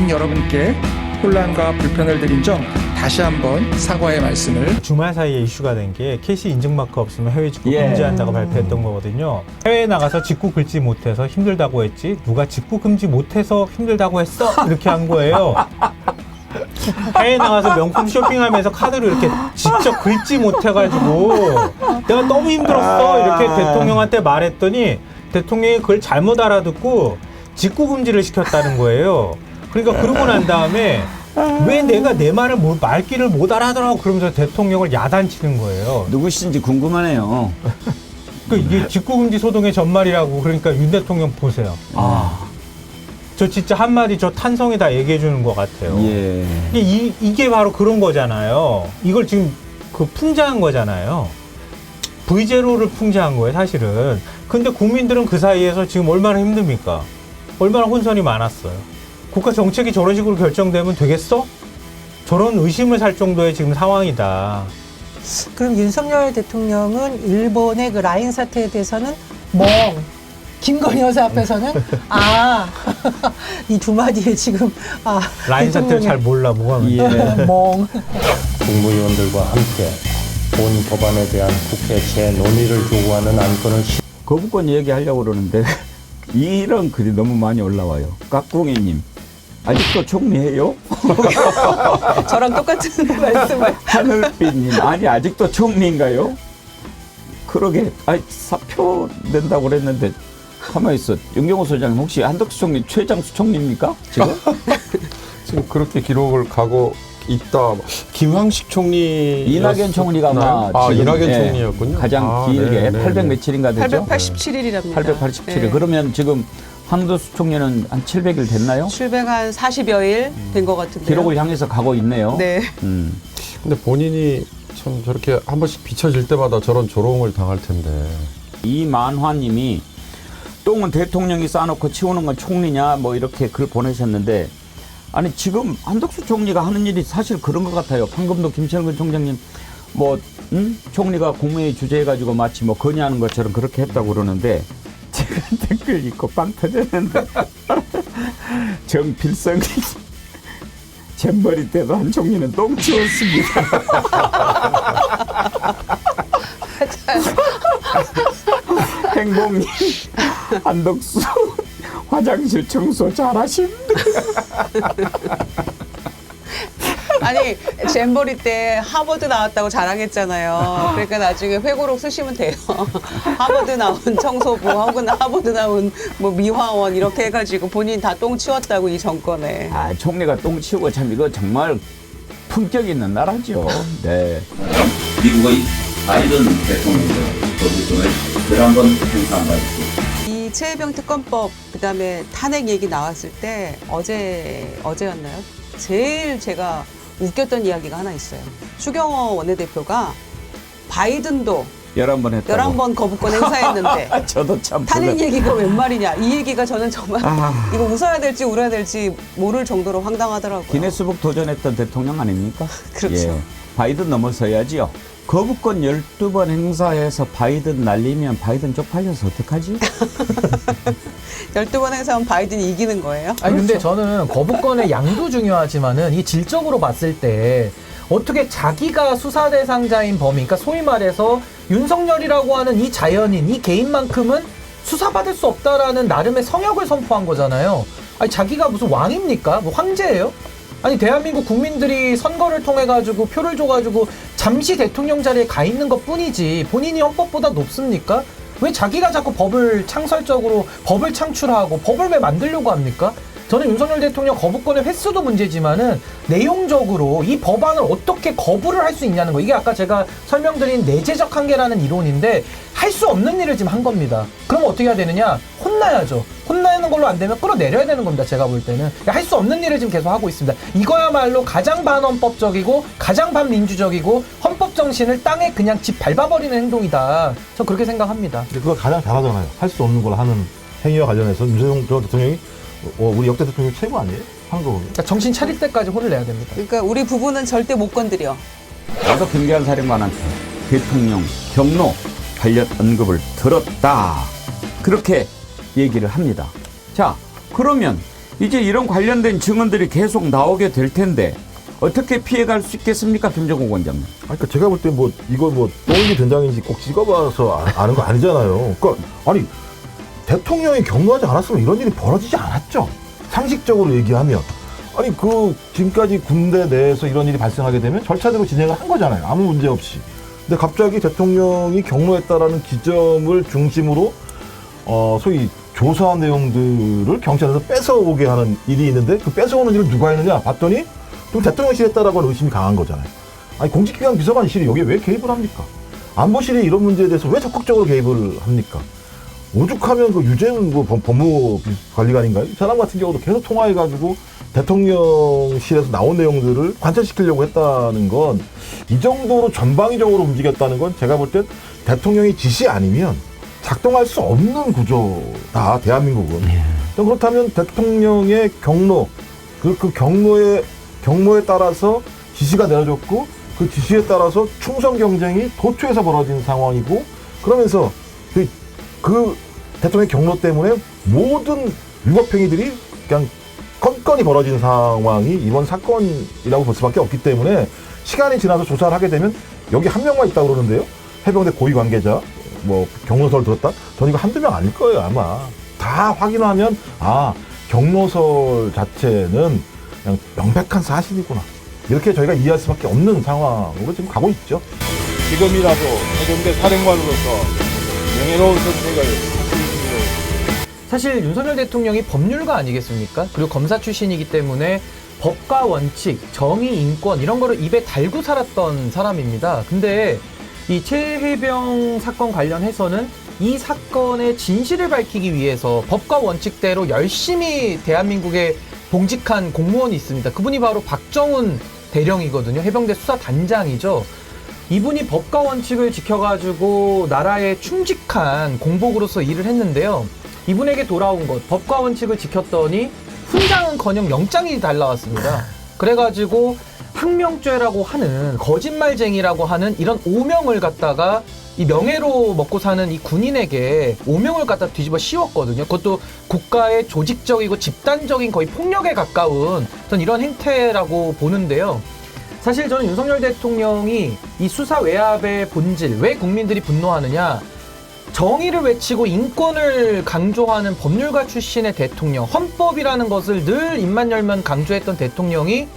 국민 여러분께 혼란과 불편을 드린 점 다시 한번 사과의 말씀을. 주말 사이에 이슈가 된 게 KC 인증마크 없으면 해외 직구 금지한다고 발표했던 거거든요. 해외에 나가서 직구 긁지 못해서 힘들다고 했지 누가 직구 금지 못해서 힘들다고 했어? 이렇게 한 거예요. 해외에 나가서 명품 쇼핑하면서 카드로 이렇게 직접 긁지 못해가지고 내가 너무 힘들었어 이렇게 대통령한테 말했더니 대통령이 그걸 잘못 알아듣고 직구 금지를 시켰다는 거예요. 그러니까 그러고 난 다음에 왜 내가 내 말을 말귀를 못 알아들어 그러면서 대통령을 야단치는 거예요. 누구신지 궁금하네요. 이게 직구금지 소동의 전말이라고. 그러니까 윤 대통령 보세요. 저 진짜 한마디 저 탄성에다 얘기해 주는 것 같아요. 예. 이게 바로 그런 거잖아요. 이걸 지금 풍자한 거잖아요. V0를 풍자한 거예요, 사실은. 근데 국민들은 그 사이에서 지금 얼마나 힘듭니까? 얼마나 혼선이 많았어요. 국가 정책이 저런 식으로 결정되면 되겠어? 저런 의심을 살 정도의 지금 상황이다. 그럼 윤석열 대통령은 일본의 그 라인 사태에 대해서는 김건희 여사 앞에서는 이 두 마디에 지금 라인 사태를 잘 몰라 뭐가 국무위원들과 함께 본 법안에 대한 국회 재논의를 요구하는 안건을 거부권 얘기하려고 그러는데 이런 글이 너무 많이 올라와요. 깍꿍이님 아직도 총리해요? 저랑 똑같은 말씀을. 하늘빛님 아니 아직도 총리인가요? 그러게 사표 낸다고 그랬는데 가만히 있어. 윤경호 소장님 혹시 한덕수 총리 최장수 총리입니까? 지금? 지금 그렇게 기록을 가고 있다. 김황식 총리 이낙연 총리가 아마 지금, 이낙연 총리였군요. 가장 길게 800 며칠인가 되죠? 887일이랍니다. 887일. 네. 그러면 지금 한덕수 총리는 한 700일 됐나요? 740여일 된 것 같은데요. 기록을 향해서 가고 있네요. 네. 근데 본인이 참 저렇게 한 번씩 비춰질 때마다 저런 조롱을 당할 텐데. 이만화님이 똥은 대통령이 싸놓고 치우는 건 총리냐 뭐 이렇게 글 보내셨는데 아니 지금 한덕수 총리가 하는 일이 사실 그런 것 같아요. 방금도 김철근 총장님 총리가 국무회의 주재해가지고 마치 뭐 건의하는 것처럼 그렇게 했다고 그러는데 제가 댓글 읽고 빵 터졌는데 정필성이 잼버리 때도 한 총리는 똥 치웠습니다. 행복님 한덕수 화장실 청소 잘하십니다. 아니 잼버리 때 하버드 나왔다고 자랑했잖아요. 그러니까 나중에 회고록 쓰시면 돼요. 하버드 나온 청소부 혹은 하버드 나온 뭐 미화원 이렇게 해가지고 본인 다 똥 치웠다고 이 정권에. 총리가 똥 치우고 참 이거 정말 품격 있는 나라죠. 네. 미국의 바이든 대통령의 거부권을 지난번 행사한 바 있습니다. 이 최혜병 특검법 그다음에 탄핵 얘기 나왔을 때 어제였나요? 제일 제가 웃겼던 이야기가 하나 있어요. 추경호 원내대표가 바이든도 11번 했다고. 11번 거부권 행사했는데 저도 참 탄핵 얘기가 웬 말이냐. 이 얘기가 저는 정말 이거 웃어야 될지 울어야 될지 모를 정도로 황당하더라고요. 기네스북 도전했던 대통령 아닙니까? 그렇죠. 예. 바이든 넘어서야지요. 거부권 12번 행사해서 바이든 날리면 바이든 쪽팔려서 어떡하지? 12번 행사하면 바이든이 이기는 거예요? 아니 근데 저는 거부권의 양도 중요하지만은 이 질적으로 봤을 때 어떻게 자기가 수사 대상자인 범인, 그러니까 소위 말해서 윤석열이라고 하는 이 자연인, 이 개인만큼은 수사받을 수 없다라는 나름의 성역을 선포한 거잖아요. 아니 자기가 무슨 왕입니까? 뭐 황제예요? 아니 대한민국 국민들이 선거를 통해 가지고 표를 줘가지고 잠시 대통령 자리에 가 있는 것 뿐이지 본인이 헌법보다 높습니까? 왜 자기가 자꾸 법을 창설적으로 법을 창출하고 법을 왜 만들려고 합니까? 저는 윤석열 대통령 거부권의 횟수도 문제지만은 내용적으로 이 법안을 어떻게 거부를 할 수 있냐는 거. 이게 아까 제가 설명드린 내재적 한계라는 이론인데 할 수 없는 일을 지금 한 겁니다. 그럼 어떻게 해야 되느냐? 혼나야죠. 혼나는 걸로 안 되면 끌어내려야 되는 겁니다. 제가 볼 때는. 할 수 없는 일을 지금 계속 하고 있습니다. 이거야말로 가장 반헌법적이고 가장 반민주적이고 헌법 정신을 땅에 그냥 집 밟아버리는 행동이다. 저 그렇게 생각합니다. 근데 그거 가장 잘하잖아요. 할 수 없는 걸 하는 행위와 관련해서 윤석열 대통령이 우리 역대 대통령 최고 아니에요? 한국은. 그러니까 정신 차릴 때까지 혼을 내야 됩니다. 그러니까 우리 부부는 절대 못 건드려. 나도 김기한 사령관한테 대통령 경로 관련 언급을 들었다. 그렇게 얘기를 합니다. 자, 그러면 이제 이런 관련된 증언들이 계속 나오게 될 텐데 어떻게 피해갈 수 있겠습니까, 김정국 원장님? 그러니까 제가 볼 때 뭐 이거 뭐 똥인지 된장인지 꼭 찍어봐서 아는 거 아니잖아요. 그러니까 아니 대통령이 경로하지 않았으면 이런 일이 벌어지지 않았죠. 상식적으로 얘기하면 아니 그 지금까지 군대 내에서 이런 일이 발생하게 되면 절차대로 진행을 한 거잖아요. 아무 문제 없이. 근데 갑자기 대통령이 경로했다라는 지점을 중심으로 소위 조사 내용들을 경찰에서 뺏어오게 하는 일이 있는데 그 뺏어오는 일을 누가 했느냐 봤더니 또 대통령실이 했다라고 하는 의심이 강한 거잖아요. 아니 공직기관 비서관실이 여기에 왜 개입을 합니까? 안보실이 이런 문제에 대해서 왜 적극적으로 개입을 합니까? 오죽하면 그 유재훈 뭐 법무관리관인가요? 이 사람 같은 경우도 계속 통화해가지고 대통령실에서 나온 내용들을 관철시키려고 했다는 건 이 정도로 전방위적으로 움직였다는 건 제가 볼 땐 대통령의 지시 아니면 작동할 수 없는 구조다, 대한민국은. 그렇다면 대통령의 경로, 그 경로에 따라서 지시가 내려졌고 그 지시에 따라서 충성 경쟁이 도처에서 벌어진 상황이고 그러면서 그 대통령의 경로 때문에 모든 위법행위들이 그냥 건건이 벌어진 상황이 이번 사건이라고 볼 수밖에 없기 때문에 시간이 지나서 조사를 하게 되면 여기 한 명만 있다고 그러는데요. 해병대 고위 관계자, 뭐 경로서를 들었다? 전 이거 한두 명 아닐 거예요, 아마. 다 확인하면 경로설 자체는 그냥 명백한 사실이구나. 이렇게 저희가 이해할 수밖에 없는 상황으로 지금 가고 있죠. 지금이라도 해병대 사령관으로서 명예로운 선택을 하시기를. 사실 윤석열 대통령이 법률가 아니겠습니까? 그리고 검사 출신이기 때문에 법과 원칙, 정의, 인권 이런 거를 입에 달고 살았던 사람입니다. 근데 이 최혜병 사건 관련해서는 이 사건의 진실을 밝히기 위해서 법과 원칙대로 열심히 대한민국에 봉직한 공무원이 있습니다. 그분이 바로 박정훈 대령이거든요. 해병대 수사단장이죠. 이분이 법과 원칙을 지켜가지고 나라에 충직한 공복으로서 일을 했는데요. 이분에게 돌아온 것, 법과 원칙을 지켰더니 훈장은커녕 영장이 달라왔습니다. 그래가지고 항명죄라고 하는 거짓말쟁이라고 하는 이런 오명을 갖다가 이 명예로 먹고 사는 이 군인에게 오명을 갖다 뒤집어 씌웠거든요. 그것도 국가의 조직적이고 집단적인 거의 폭력에 가까운 전 이런 행태라고 보는데요. 사실 저는 윤석열 대통령이 이 수사 외압의 본질, 왜 국민들이 분노하느냐, 정의를 외치고 인권을 강조하는 법률가 출신의 대통령, 헌법이라는 것을 늘 입만 열면 강조했던 대통령이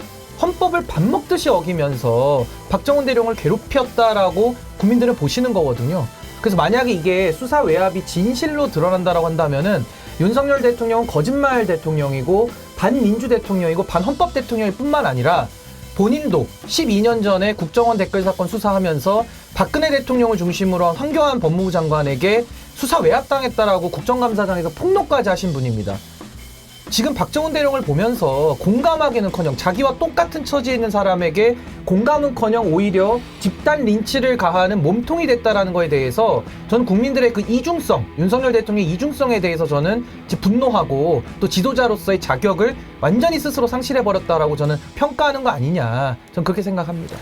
헌법을 밥 먹듯이 어기면서 박정훈 대령을 괴롭혔다라고 국민들은 보시는 거거든요. 그래서 만약에 이게 수사 외압이 진실로 드러난다라고 한다면은 윤석열 대통령은 거짓말 대통령이고 반민주 대통령이고 반헌법 대통령일 뿐만 아니라 본인도 12년 전에 국정원 댓글 사건 수사하면서 박근혜 대통령을 중심으로 한 황교안 법무부 장관에게 수사 외압당했다라고 국정감사장에서 폭로까지 하신 분입니다. 지금 박정훈 대령을 보면서 공감하기는커녕 자기와 똑같은 처지에 있는 사람에게 공감은커녕 오히려 집단 린치를 가하는 몸통이 됐다라는 거에 대해서 전 국민들의 그 이중성, 윤석열 대통령의 이중성에 대해서 저는 분노하고 또 지도자로서의 자격을 완전히 스스로 상실해버렸다라고 저는 평가하는 거 아니냐, 전 그렇게 생각합니다.